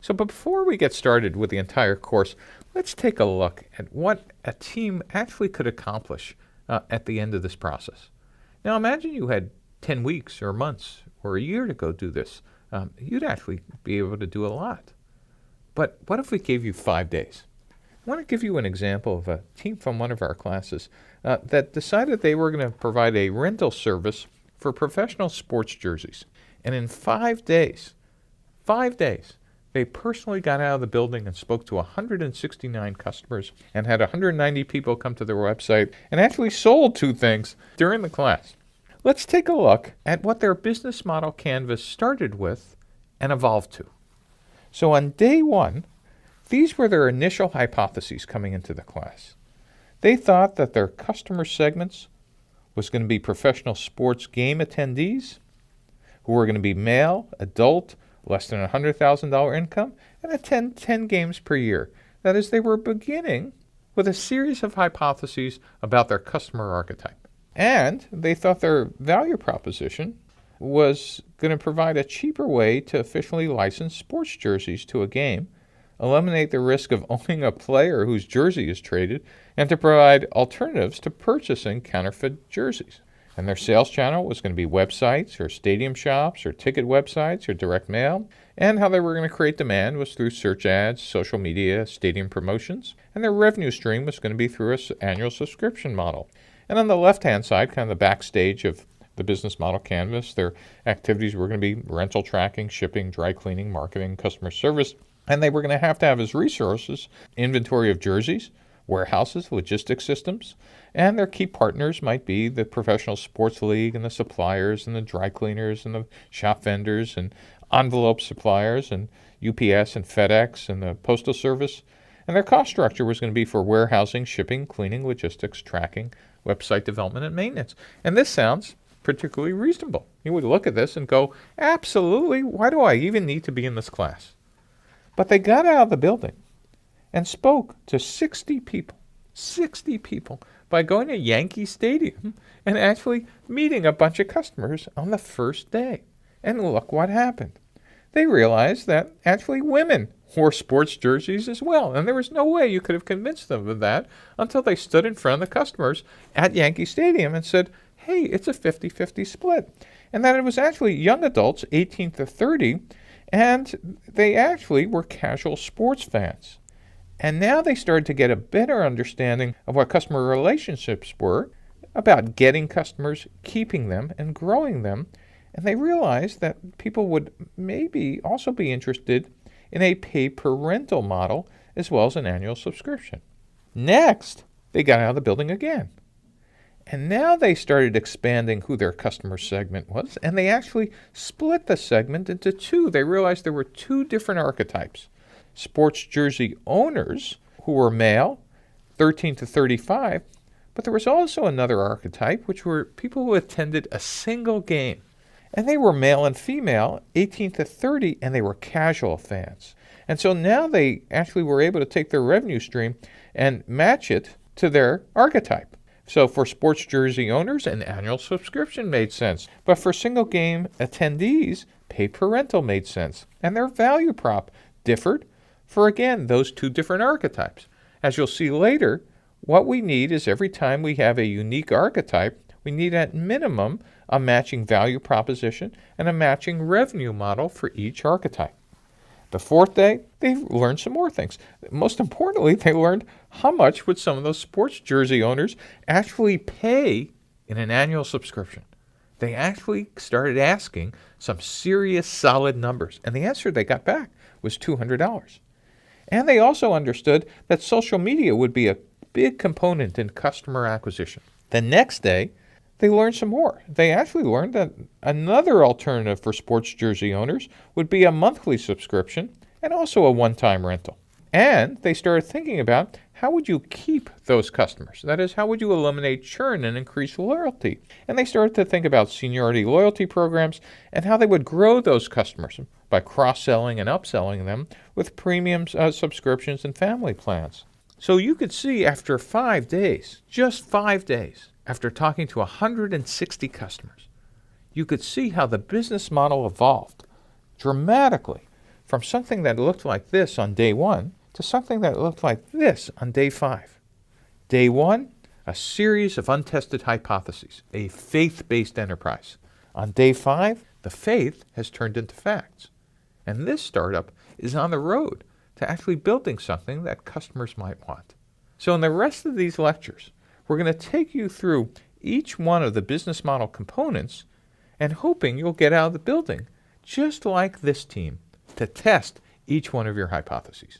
But before we get started with the entire course, let's take a look at what a team actually could accomplish at the end of this process. Now imagine you had 10 weeks or months or a year to go do this. You'd actually be able to do a lot. But what if we gave you 5 days? I want to give you an example of a team from one of our classes that decided they were going to provide a rental service for professional sports jerseys. And in 5 days, they personally got out of the building and spoke to 169 customers and had 190 people come to their website and actually sold 2 things during the class. Let's take a look at what their business model canvas started with and evolved to. So on day 1, these were their initial hypotheses coming into the class. They thought that their customer segments was going to be professional sports game attendees who were going to be male, adult, less than $100,000 income, and attend 10 games per year. That is, they were beginning with a series of hypotheses about their customer archetype. And they thought their value proposition was going to provide a cheaper way to officially license sports jerseys to a game, eliminate the risk of owning a player whose jersey is traded, and to provide alternatives to purchasing counterfeit jerseys. And their sales channel was going to be websites or stadium shops or ticket websites or direct mail. And how they were going to create demand was through search ads, social media, stadium promotions. And their revenue stream was going to be through an annual subscription model. And on the left-hand side, kind of the backstage of the business model canvas, their activities were going to be rental tracking, shipping, dry cleaning, marketing, customer service. And they were going to have as resources inventory of jerseys, warehouses, logistics systems, and their key partners might be the professional sports league and the suppliers and the dry cleaners and the shop vendors and envelope suppliers and UPS and FedEx and the postal service. And their cost structure was going to be for warehousing, shipping, cleaning, logistics, tracking, website development, and maintenance. And this sounds particularly reasonable. You would look at this and go, absolutely, why do I even need to be in this class? But they got out of the building and spoke to 60 people by going to Yankee Stadium and actually meeting a bunch of customers on the first day. And look what happened. They realized that actually women wore sports jerseys as well, and there was no way you could have convinced them of that until they stood in front of the customers at Yankee Stadium and said, hey, it's a 50-50 split. And that it was actually young adults, 18 to 30, and they actually were casual sports fans. And now they started to get a better understanding of what customer relationships were, about getting customers, keeping them, and growing them. And they realized that people would maybe also be interested in a pay-per-rental model as well as an annual subscription. Next, they got out of the building again. And now they started expanding who their customer segment was, and they actually split the segment into 2. They realized there were 2 different archetypes. Sports jersey owners who were male, 13 to 35, but there was also another archetype, which were people who attended a single game. And they were male and female, 18 to 30, and they were casual fans. And so now they actually were able to take their revenue stream and match it to their archetype. So for sports jersey owners, an annual subscription made sense. But for single game attendees, pay-per-rental made sense. And their value prop differed for, again, those 2 different archetypes. As you'll see later, what we need is every time we have a unique archetype, we need at minimum a matching value proposition and a matching revenue model for each archetype. The 4th day, they learned some more things. Most importantly, they learned how much would some of those sports jersey owners actually pay in an annual subscription. They actually started asking some serious solid numbers, and the answer they got back was $200. And they also understood that social media would be a big component in customer acquisition. The next day, they learned some more. They actually learned that another alternative for sports jersey owners would be a monthly subscription and also a one-time rental. And they started thinking about how would you keep those customers? That is, how would you eliminate churn and increase loyalty? And they started to think about seniority loyalty programs and how they would grow those customers by cross-selling and upselling them with premium subscriptions and family plans. So you could see after 5 days, just 5 days, after talking to 160 customers, you could see how the business model evolved dramatically from something that looked like this on day 1 to something that looked like this on day 5. Day 1, a series of untested hypotheses, a faith-based enterprise. On day 5, the faith has turned into facts. And this startup is on the road to actually building something that customers might want. So in the rest of these lectures, we're going to take you through each one of the business model components and hoping you'll get out of the building just like this team to test each one of your hypotheses.